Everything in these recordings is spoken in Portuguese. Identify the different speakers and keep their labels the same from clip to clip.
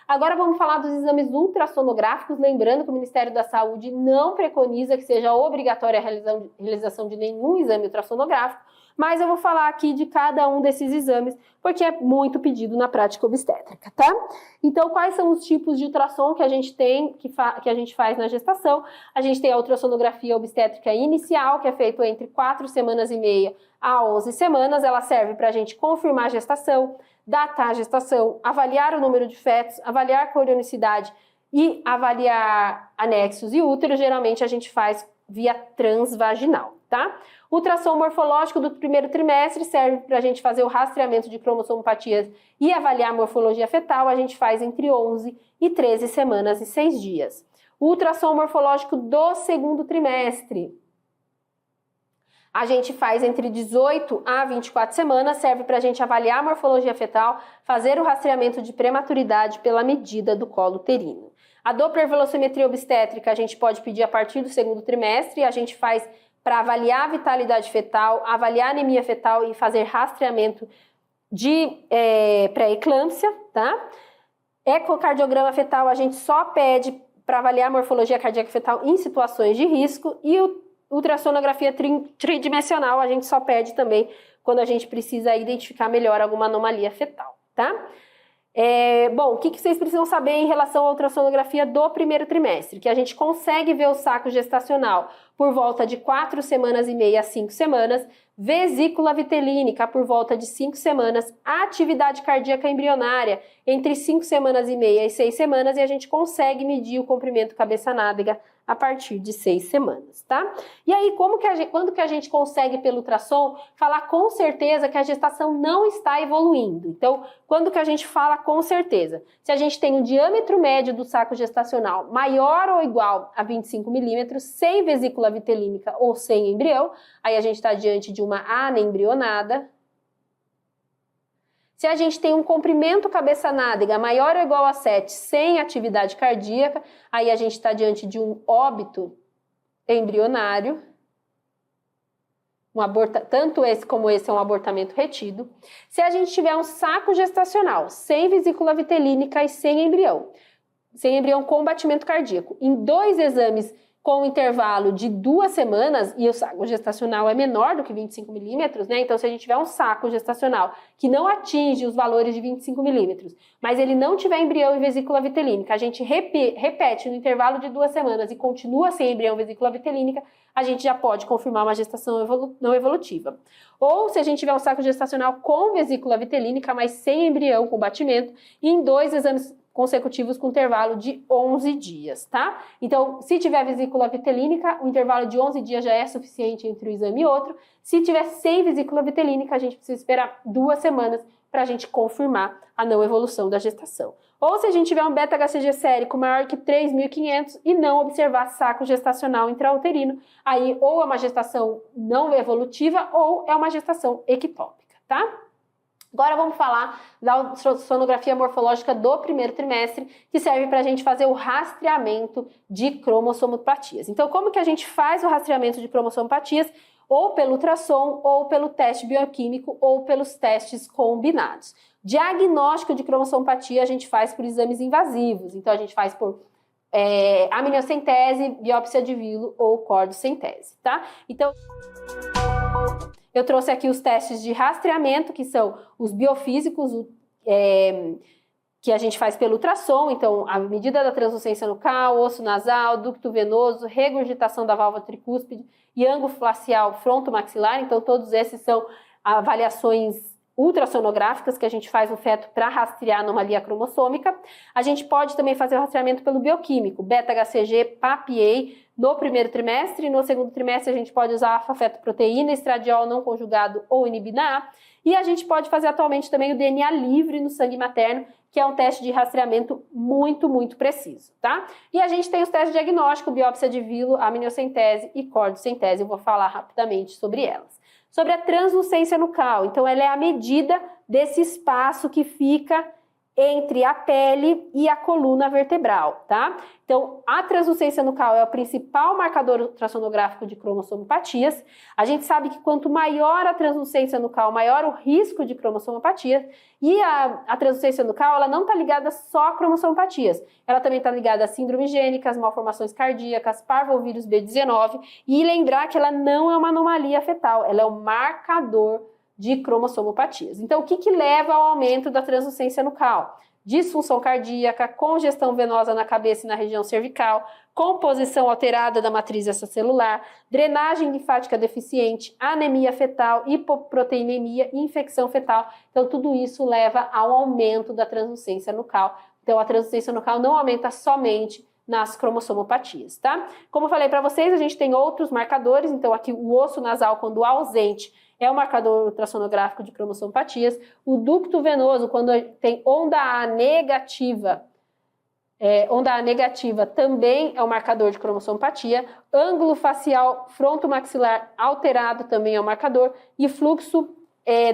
Speaker 1: Agora vamos falar dos exames ultrassonográficos, lembrando que o Ministério da Saúde não preconiza que seja obrigatória a realização de nenhum exame ultrassonográfico, mas eu vou falar aqui de cada um desses exames, porque é muito pedido na prática obstétrica, tá? Então, quais são os tipos de ultrassom que a gente tem, que a gente faz na gestação? A gente tem a ultrassonografia obstétrica inicial, que é feita entre 4 semanas e meia a 11 semanas. Ela serve para a gente confirmar a gestação, datar a gestação, avaliar o número de fetos, avaliar a corionicidade e avaliar anexos e útero. Geralmente a gente faz via transvaginal, tá? O ultrassom morfológico do primeiro trimestre serve para a gente fazer o rastreamento de cromossomopatias e avaliar a morfologia fetal. A gente faz entre 11 e 13 semanas e 6 dias. O ultrassom morfológico do segundo trimestre a gente faz entre 18 a 24 semanas, serve para a gente avaliar a morfologia fetal, fazer o rastreamento de prematuridade pela medida do colo uterino. A dopplervelocimetria obstétrica a gente pode pedir a partir do segundo trimestre, a gente faz para avaliar a vitalidade fetal, avaliar a anemia fetal e fazer rastreamento de pré-eclâmpsia, tá? Ecocardiograma fetal a gente só pede para avaliar a morfologia cardíaca fetal em situações de risco, e o ultrassonografia tridimensional a gente só pede também quando a gente precisa identificar melhor alguma anomalia fetal, tá? Bom, o que vocês precisam saber em relação à ultrassonografia do primeiro trimestre? Que a gente consegue ver o saco gestacional por volta de 4 semanas e meia a 5 semanas, vesícula vitelínica por volta de 5 semanas, atividade cardíaca embrionária entre 5 semanas e meia e 6 semanas, e a gente consegue medir o comprimento cabeça-nádega a partir de 6 semanas, tá? E aí, quando que a gente consegue, pelo ultrassom, falar com certeza que a gestação não está evoluindo? Então, quando que a gente fala com certeza? Se a gente tem um diâmetro médio do saco gestacional maior ou igual a 25 milímetros, sem vesícula vitelínica ou sem embrião, aí a gente está diante de uma anembrionada. Se a gente tem um comprimento cabeça-nádega maior ou igual a 7, sem atividade cardíaca, aí a gente está diante de um óbito embrionário. Tanto esse como esse é um abortamento retido. Se a gente tiver um saco gestacional sem vesícula vitelínica e sem embrião com batimento cardíaco, em 2 exames com um intervalo de 2 semanas, e o saco gestacional é menor do que 25 milímetros, né? Então, se a gente tiver um saco gestacional que não atinge os valores de 25 milímetros, mas ele não tiver embrião e vesícula vitelínica, a gente repete no intervalo de 2 semanas e continua sem embrião e vesícula vitelínica, a gente já pode confirmar uma gestação não evolutiva. Ou se a gente tiver um saco gestacional com vesícula vitelínica, mas sem embrião com batimento, e em 2 exames consecutivos com intervalo de 11 dias, tá? Então, se tiver vesícula vitelínica, o intervalo de 11 dias já é suficiente entre um exame e outro. Se tiver sem vesícula vitelínica, a gente precisa esperar 2 semanas para a gente confirmar a não evolução da gestação. Ou se a gente tiver um beta-HCG sérico maior que 3.500 e não observar saco gestacional intrauterino, aí ou é uma gestação não evolutiva ou é uma gestação ectópica, tá? Agora vamos falar da sonografia morfológica do primeiro trimestre, que serve para a gente fazer o rastreamento de cromossomopatias. Então, como que a gente faz o rastreamento de cromossomopatias? Ou pelo ultrassom, ou pelo teste bioquímico, ou pelos testes combinados. Diagnóstico de cromossomopatia a gente faz por exames invasivos. Então, a gente faz por amniocentese, biópsia de vilo ou cordocentese, tá? Então, eu trouxe aqui os testes de rastreamento, que são os biofísicos, que a gente faz pelo ultrassom, então a medida da translucência nucal, osso nasal, ducto venoso, regurgitação da válvula tricúspide e ângulo facial frontomaxilar, então todos esses são avaliações ultrassonográficas que a gente faz no feto para rastrear a anomalia cromossômica. A gente pode também fazer o rastreamento pelo bioquímico, beta-HCG, PAPA no primeiro trimestre, e no segundo trimestre a gente pode usar alfa-fetoproteína, estradiol não conjugado ou inibina A, e a gente pode fazer atualmente também o DNA livre no sangue materno, que é um teste de rastreamento muito, muito preciso, tá? E a gente tem os testes de diagnóstico, biópsia de vilo, amniocentese e cordocentese, eu vou falar rapidamente sobre elas. Sobre a translucência nucal, então ela é a medida desse espaço que fica entre a pele e a coluna vertebral, tá? Então, a translucência nucal é o principal marcador ultrassonográfico de cromossomopatias. A gente sabe que quanto maior a translucência nucal, maior o risco de cromossomopatias. E a translucência nucal, ela não está ligada só a cromossomopatias. Ela também está ligada a síndromes gênicas, malformações cardíacas, parvovírus B19. E lembrar que ela não é uma anomalia fetal, ela é um marcador de cromossomopatias. Então, o que leva ao aumento da translucência nucal? Disfunção cardíaca, congestão venosa na cabeça e na região cervical, composição alterada da matriz extracelular, drenagem linfática deficiente, anemia fetal, hipoproteinemia e infecção fetal. Então, tudo isso leva ao aumento da translucência nucal. Então, a translucência nucal não aumenta somente nas cromossomopatias, tá? Como eu falei para vocês, a gente tem outros marcadores. Então, aqui o osso nasal, quando ausente, é o marcador ultrassonográfico de cromossomopatias. O ducto venoso, quando tem onda A negativa, também é o marcador de cromossomopatia. Ângulo facial frontomaxilar alterado também é o marcador. E fluxo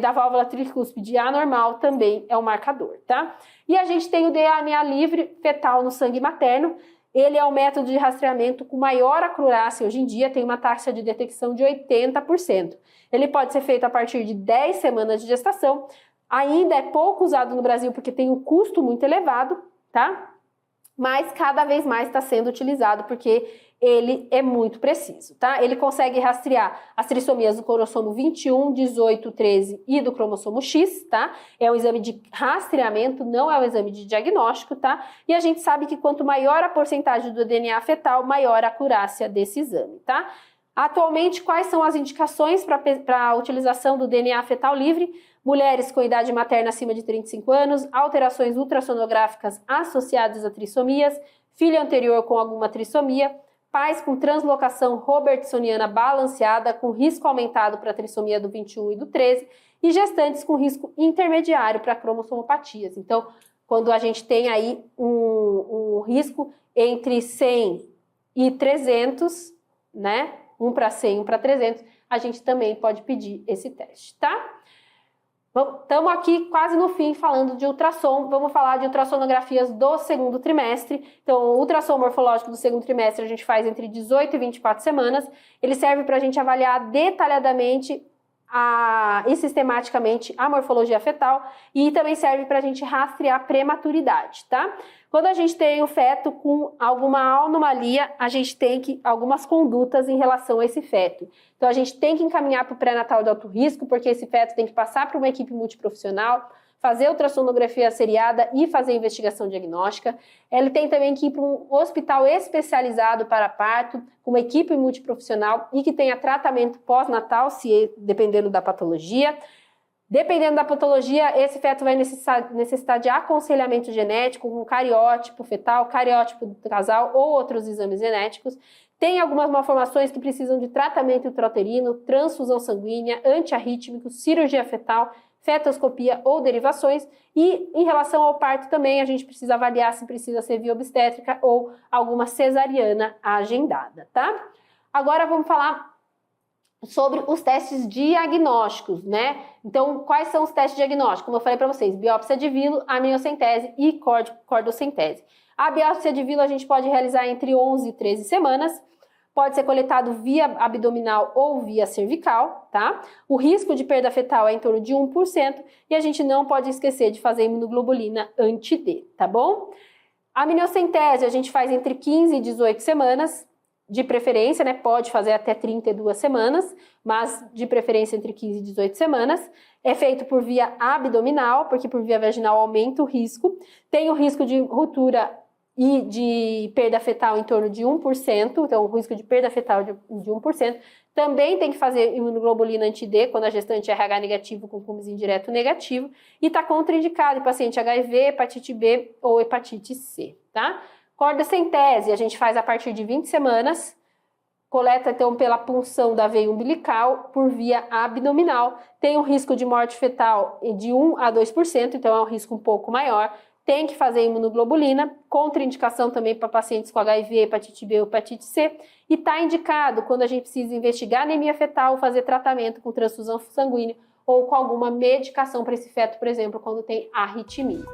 Speaker 1: da válvula tricúspide anormal também é o marcador, tá? E a gente tem o DNA livre fetal no sangue materno. Ele é o método de rastreamento com maior acurácia hoje em dia, tem uma taxa de detecção de 80%. Ele pode ser feito a partir de 10 semanas de gestação. Ainda é pouco usado no Brasil porque tem um custo muito elevado, tá? Mas cada vez mais está sendo utilizado porque ele é muito preciso, tá? Ele consegue rastrear as trissomias do cromossomo 21, 18, 13 e do cromossomo X, tá? É um exame de rastreamento, não é um exame de diagnóstico, tá? E a gente sabe que quanto maior a porcentagem do DNA fetal, maior a acurácia desse exame, tá? Atualmente, quais são as indicações para a utilização do DNA fetal livre? Mulheres com idade materna acima de 35 anos, alterações ultrassonográficas associadas a trissomias, filho anterior com alguma trissomia, pais com translocação robertsoniana balanceada com risco aumentado para a trissomia do 21 e do 13 e gestantes com risco intermediário para cromossomopatias. Então, quando a gente tem aí um risco entre 100 e 300, né? 1 para 100, 1 para 300, a gente também pode pedir esse teste, tá? Estamos aqui quase no fim falando de ultrassom. Vamos falar de ultrassonografias do segundo trimestre. Então, o ultrassom morfológico do segundo trimestre a gente faz entre 18 e 24 semanas. Ele serve para a gente avaliar detalhadamente e sistematicamente a morfologia fetal e também serve para a gente rastrear a prematuridade, tá? Quando a gente tem o feto com alguma anomalia, a gente tem algumas condutas em relação a esse feto. Então, a gente tem que encaminhar para o pré-natal de alto risco, porque esse feto tem que passar para uma equipe multiprofissional, fazer ultrassonografia seriada e fazer investigação diagnóstica. Ele tem também que ir para um hospital especializado para parto, com uma equipe multiprofissional e que tenha tratamento pós-natal, dependendo da patologia. Dependendo da patologia, esse feto vai necessitar de aconselhamento genético, com cariótipo fetal, cariótipo do casal ou outros exames genéticos. Tem algumas malformações que precisam de tratamento intrauterino, transfusão sanguínea, antiarrítmico, cirurgia fetal, fetoscopia ou derivações. E em relação ao parto também, a gente precisa avaliar se precisa ser via obstétrica ou alguma cesariana agendada, tá? Agora vamos falar sobre os testes diagnósticos, né? Então, quais são os testes diagnósticos? Como eu falei para vocês, biópsia de vilo, amniocentese e cordocentese. A biópsia de vilo a gente pode realizar entre 11 e 13 semanas. Pode ser coletado via abdominal ou via cervical, tá? O risco de perda fetal é em torno de 1% e a gente não pode esquecer de fazer imunoglobulina anti-D, tá bom? A amniocentese a gente faz entre 15 e 18 semanas, de preferência, né? Pode fazer até 32 semanas, mas de preferência entre 15 e 18 semanas. É feito por via abdominal, porque por via vaginal aumenta o risco. Tem o risco de ruptura e de perda fetal em torno de 1%, então o risco de perda fetal de 1%. Também tem que fazer imunoglobulina anti-D quando a gestante é RH negativo com comezinho direto negativo e está contraindicado em paciente HIV, hepatite B ou hepatite C, tá? Cordocentese a gente faz a partir de 20 semanas, coleta então pela punção da veia umbilical por via abdominal, tem um risco de morte fetal de 1 a 2%, então é um risco um pouco maior. Tem que fazer imunoglobulina, contraindicação também para pacientes com HIV, hepatite B ou hepatite C, e está indicado quando a gente precisa investigar anemia fetal, fazer tratamento com transfusão sanguínea ou com alguma medicação para esse feto, por exemplo, quando tem arritmia.